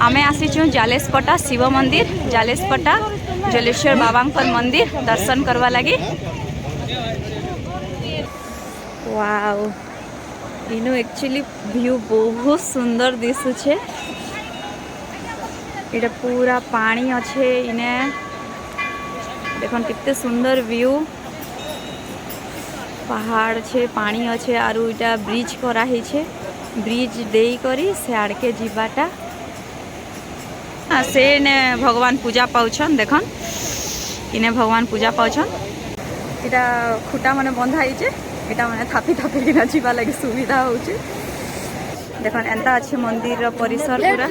आमे आसीचु जालेसपटा शिव मंदिर जालेसपटा जलेश्वर बाबा मंदिर दर्शन करवा लगी। वाओ इनो एक्चुअली व्यू बहुत सुंदर दिशुचे। इटा पूरा पानी अच्छे इने देखन कितने सुंदर व्यू पहाड़ छे पानी अच्छे आरु इटा ब्रिज कराही छे ब्रिज देई करी से आड़के जीवाटा से ने भगवान पूजा पाउछन देखन इने भगवान पूजा पाउछन। इटा खुटा माने बंधा हिचे इटा माने थापी थापी किना जीवा लगी सुविधा होचे। देखन एंता अच्छे मंदिर परिसर पूरा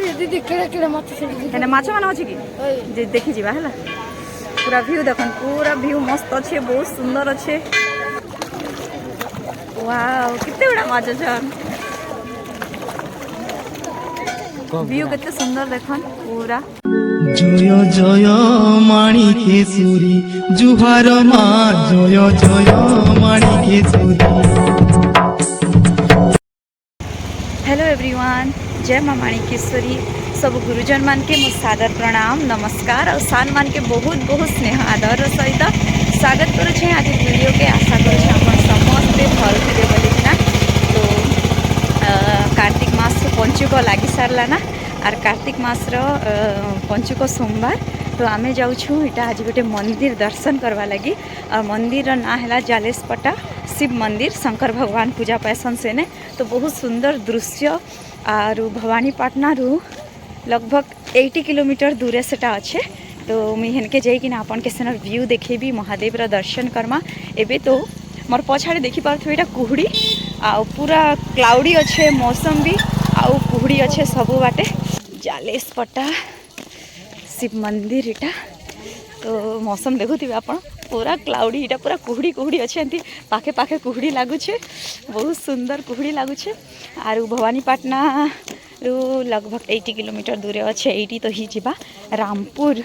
एने माछ माने अछि कि जे देखि जीवा हला पूरा व्यू देखन पूरा व्यू मस्त अच्छे बहुत सुंदर अच्छे। वाओ कितने बड़ा माछ छन व्यू कितने सुंदर देखन पूरा। जय जय माणिकेश्वरी जुहार मा जय जय माणिकेश्वरी। हेलो एवरीवन जय माँ माणिकेश्वरी सब गुरुजन मान के मो सादर प्रणाम नमस्कार और सान मान के बहुत बहुत स्नेह आदर सहित स्वागत करुचे आज वीडियो के आशा करुचे आप समस्ते भल थे बोलिकिना। तो कार्तिक मास पंचुक लगी सारला ना आर कार्तिक मास पंचुक सोमवार तो आमे जाऊँ इटा आज गोटे मंदिर दर्शन करवा लगी और मंदिर ना है जालेसपटा शिव मंदिर शंकर भगवान पूजा पासन सेने। तो बहुत सुंदर दृश्य और भवानीपाटना रू लगभग 80 किलोमीटर दूरे सेटा अच्छे। तो मुझे हेनके जाइकिना आपन के सेनर व्यू देखेबी महादेव रा दर्शन करमा। एबे तो मोर पछाड़े देखि पारथु एटा कुहुड़ी आ पूरा क्लाउडी अच्छे मौसम भी आउ कुहुड़ी अच्छे सबु बाटे जालेसपटा शिव मंदिर इटा। तो मौसम देखुथिबे आपण पूरा क्लाउडी इटा पूरा कुहुड़ी कुहुड़ी अच्छे एंती पाखे पाखे कुहुड़ी लागुछे बहुत सुंदर कुहुड़ी लागुछे। आरु भवानीपाटना रू लगभग 80 किलोमीटर दूरे अच्छे एटी तो ही जीवा रामपुर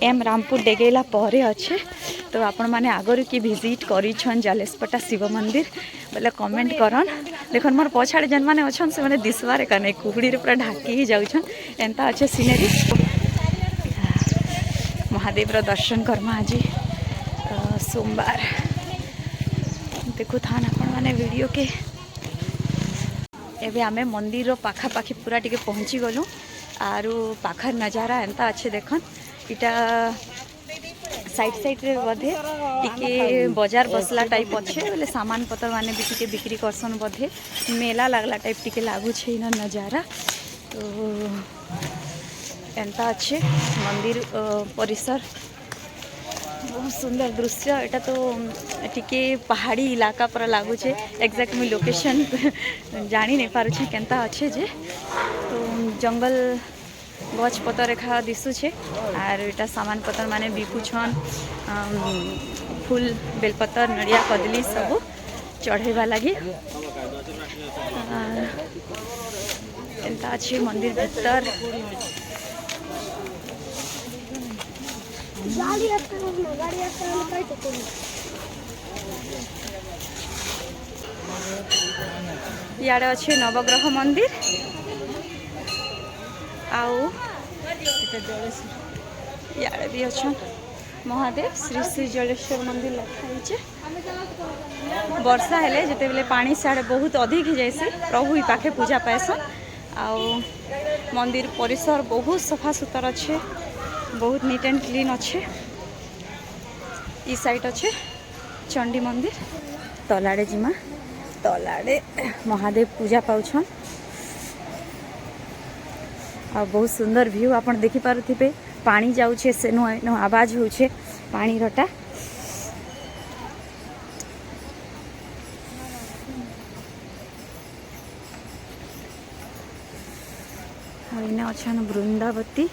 रामपुर डेगेला परे अच्छे। तो आपण माने आगर की विजिट करिछन जालेसपटा शिव मंदिर बोले कमेंट करन। देखन मोर पछाड़े जन माने अछन से माने दिसवारे काने कुहुड़ी रे पूरा ढाकी ही जाउछन एंता अच्छे सीनरी। महादेव रा दर्शन करमा आज सोमवार देखु थान आपण माने वीडियो के। एबे आमे मंदिर पाखापाखी पूरा टिके पहुँची गलु आरु पाखर नजारा एंता अच्छे देखन इटा साइड साइड रे बधे टिके बाजार बसला टाइप अच्छे बोले सामान पतर माने भी टिके बिक्री करसन बधे मेला लागला टाइप टिके लागू छे इन नजारा। तो एंता अच्छे मंदिर परिसर बहुत सुंदर दृश्य एटा। तो टिके पहाड़ी इलाका पर लागुचे एक्जाक्ट मुझे लोकेशन जानी नहीं पारुछे केंता अच्छे जे। तो जंगल गछ पतर रेखा दिशुचे आर एटा सामान पतर माने बिकुछन फूल बेलपतर नड़िया कदली सब चढ़ेवा लगी एंता अच्छे मंदिर भीतर। इे अच्छे नवग्रह मंदिर आउ इे भी अच्छा महादेव श्री श्री जलेश्वर मंदिर लिखाई। वर्षा हेले जिते बेले पानी साड़े बहुत अधिक हो जाए प्रभु पाखे पूजा पाएसन आउ मंदिर परिसर बहुत सफा सुतर अच्छे बहुत नीट एंड क्लीन अच्छे। ई साइड अच्छे चंडी मंदिर तलाड़े जिमा तलाड़े महादेव पूजा पाउछन आ बहुत सुंदर व्यू आपण देखि पारुथिबे पानी जाउछे सेनो एनो आवाज होउछे पानी रटा। इने अछन वृंदावती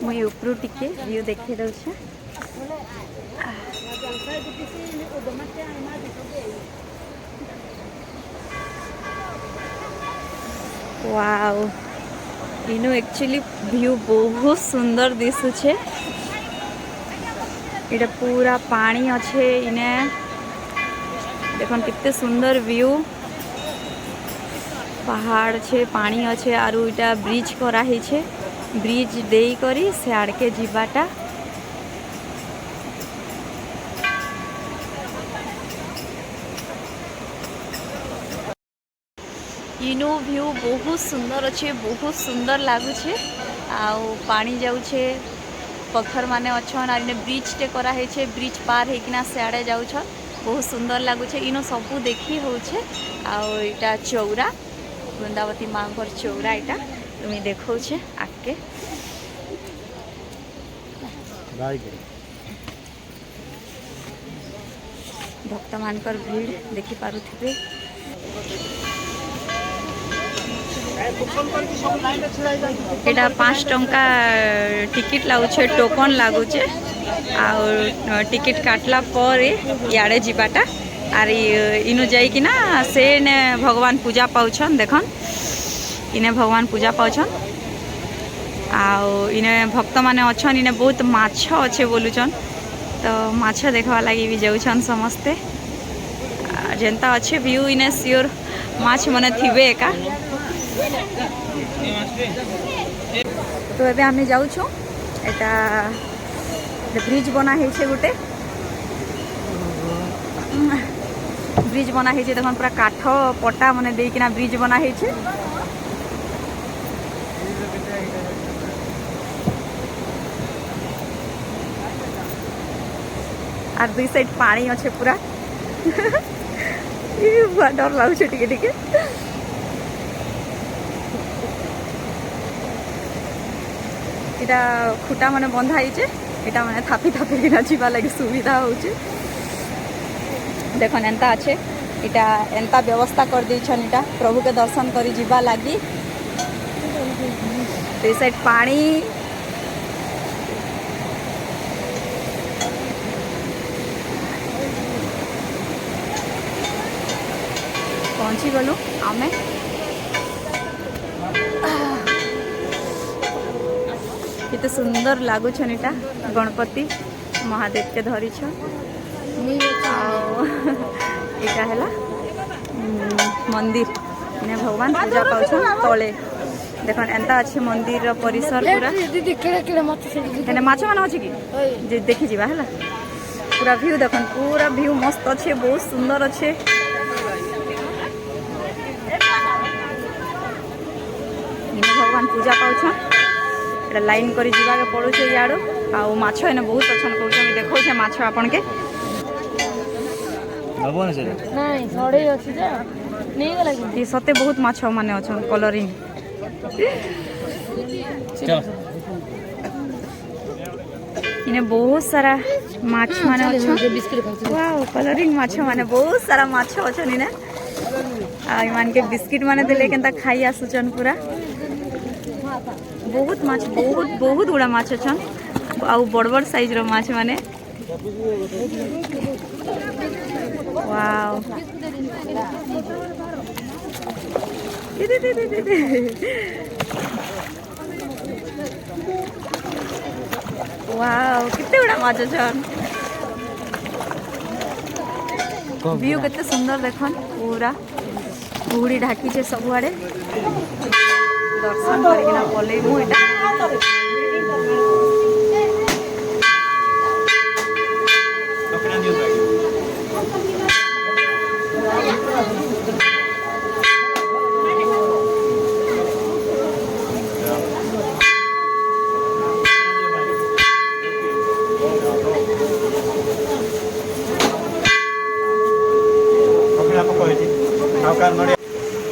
मुई उपरू टिके व्यू देखि दउछे। वाओ इनो एक्चुअली व्यू बहुत सुंदर दिशुचे। इटा पूरा पानी अच्छे इने देखन कितने सुंदर व्यू पहाड़ छे पानी अच्छे आरु इटा ब्रिज कराही छे ब्रिज देई करी से आड़के जीवाटा इनो व्यू बहुत सुंदर अच्छे बहुत सुंदर लगुचे आउ पानी जाऊे पत्थर माने अच्छन आर इने ब्रिज टे कराई छे ब्रिज पार होकिना सियाड़े जाऊछ बहुत सुंदर लगुचे इनो सबू देखी होचे आउ इटा चौरा वृंदावती माँ चौरा इटा तुम्हें देखो आगे भक्त मानकर भीड़ देखी पारुथिबे एटा 5 टंका टिकट लगुचे टोकन लगुचे आ टिकट काटला पर याड़े जीवाटा आर इनु जाइकिना से ने भगवान पूजा पाउछन देखन इने भगवान पूजा पाउछन आउ इने भक्त माने अच्छन इने बहुत माछ अच्छे बोलुछन तो माछ देखवा लगी भी जाउछन समस्ते जेनता अच्छे व्यू इने सियोर माछ मने थिबे एका तो एबे आमे जाउछु एटा ब्रिज बना है छे गुटे ब्रिज बना है छे देखन पूरा काठ पटा मने देकिना ब्रिज बना है छे आर दुई साइड पानी अच्छे पूरा डर लगुचे टिके टिके इटा खुटा माने बंधा है इटा माने थापी थापी किना जीवा लगे सुविधा होचे देखन एंता अच्छे इटा एंता व्यवस्था कर देछन इटा प्रभु के दर्शन करी जीवा लगी ते साइड पानी पहुंची गलु आमे केते सुंदर लागुछन इटा गणपति महादेव के धरी छ इटा हैला मंदिर ने भगवान पूजा पाउछन तले देखन एंता अच्छे मंदिर रो परिसर पूरा दीदी केड़ा माछ माछ मान अछि की जे देखि जीवा हैला पूरा व्यू देखन पूरा व्यू मस्त अच्छे बहुत सुंदर अच्छे भगवान पूजा पाउछन एटा लाइन करी जीवा के पड़ुछे याडो आ माछ एने बहुत अच्छन कहउछ मी देखौ छे माछ आपन के बाबू ने से नहीं सड़े अछि जा नै गला कि सते बहुत माछ माने अच्छन कलरिंग इने बहुत सारा माछ माने अच्छन वाओ कलरिंग माछ माने बहुत सारा माछ अच्छन इने आ मान के बिस्किट माने देले केनता खाई आसुचन पूरा बहुत माछ बहुत बहुत गुड़ा माछ छन आउ बड़ बड़ साइज रो माछ माने वाओ वाओ कितने गुड़ा माछ छन व्यू कितने सुंदर देखन पूरा बुड़ी ढाकी छे सब आड़े दर्शन करकिना पलेबू एटा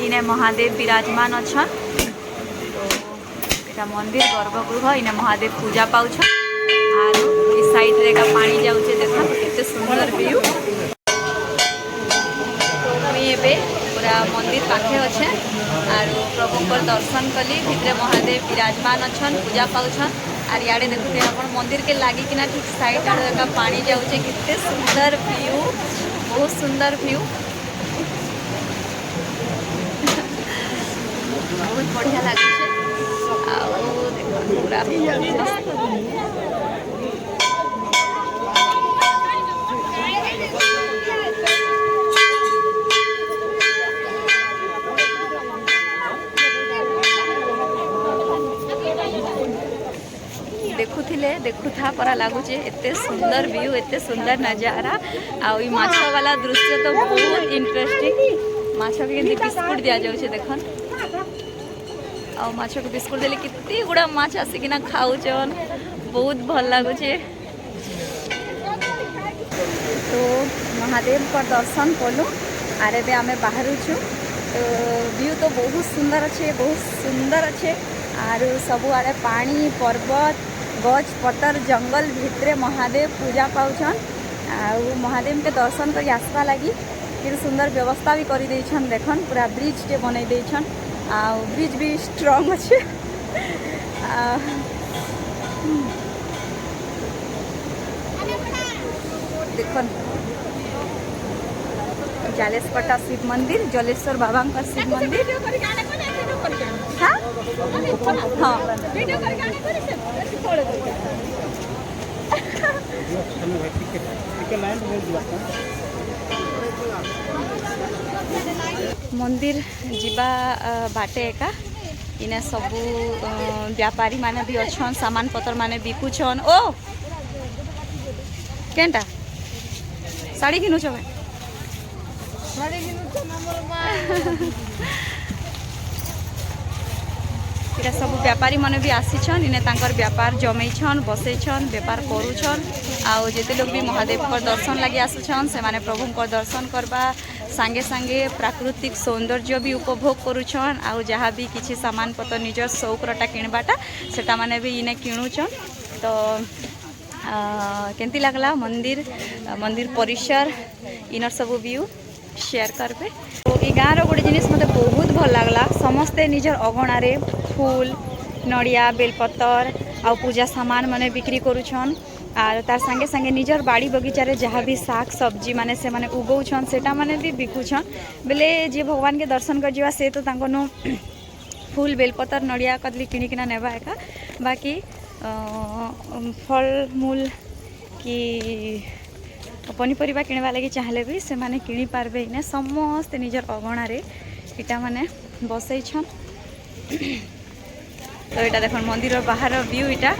इने महादेव विराजमान अच्छा मंदिर गर्भगृह इने महादेव पूजा पाउछ आर इस साइड रे का पानी जाउचे देखो केते सुंदर व्यू एबे पूरा मंदिर पाखे अच्छे आर प्रभु को दर्शन कली भितरे महादेव विराजमान अच्छन पूजा पाउछन आर याडे देखुते अपन मंदिर के लागी किना ठीक साइड आड़े का पानी जाउचे केते सुंदर व्यू बहुत सुंदर व्यू बहुत बढ़िया लगे पूरा देखुथा परा लगुचे एते सुंदर व्यू एते सुंदर नजारा आउ माछ वाला दृश्य तो बहुत इंटरेस्टिंग माछ के केंती बिस्कुट दिया जाउछे देखन आउ माछ को बिस्कुट देले कितनी गुड़ा माछ आसिकिना खाउछन बहुत भल लगुचे। तो महादेव का दर्शन कलु आरे बे आमे बाहर छु तो व्यू तो बहुत सुंदर अच्छे आर सब आड़े पानी पर्वत गछ पतर जंगल भितरे महादेव पूजा पाउछन आउ महादेव के दर्शन कर आसवा लगी कि सुंदर व्यवस्था भी कर देछन देखन पूरा ब्रिज टे बनै देछन आउ ब्रिज भी स्ट्रांग अच्छे देखन जालेसपट्टा शिव मंदिर जलेश्वर बाबा का शिव मंदिर हाँ हाँ मंदिर जीवा बाटे एका इने सबू व्यापारी माने भी अच्छन सामान पतर माने बिकुछन ओ केनटा साड़ी किनुछ में इटा सब व्यापारी माने भी आसीछन इने तांकर व्यापार जमैछन बसैछन व्यापार करूछन आउ जेते लोग भी महादेव को दर्शन लगी आसुछन से माने प्रभु को दर्शन करबा संगे संगे प्राकृतिक सौंदर्य भी उपभोग करूछन आउ जहाँ भी किछि सामान पतर निजर शौकरटा किणबाटा सेटा माने भी इने किणुछन। तो केंती लागला मंदिर परिसर इनर सब व्यू शेयर करबे। तो ये गाँव गोटे जिनिस मते बहुत भल लागला समस्ते निजर अगणारे फूल नड़िया बेलपतर आ पूजा सामान माने बिक्री करूछन आर तार संगे संगे निजर बाड़ी बगीचारे जहाँ भी साग सब्जी माने से माने उगौछन सेटा माने भी बिकुछन बेले जे भगवान के दर्शन कर जीवा से तो तांको फूल बेलपतर नड़िया कदली किणिकिना नेबा एका बाकी फल मूल कि पनीपरिया किणवा लगी चाहले भी से माने किणी पारबे इने समस्त निजर अगणारे इटा माने बसैछन। तो यहाँ देखो मंदिर बाहर व्यू इटा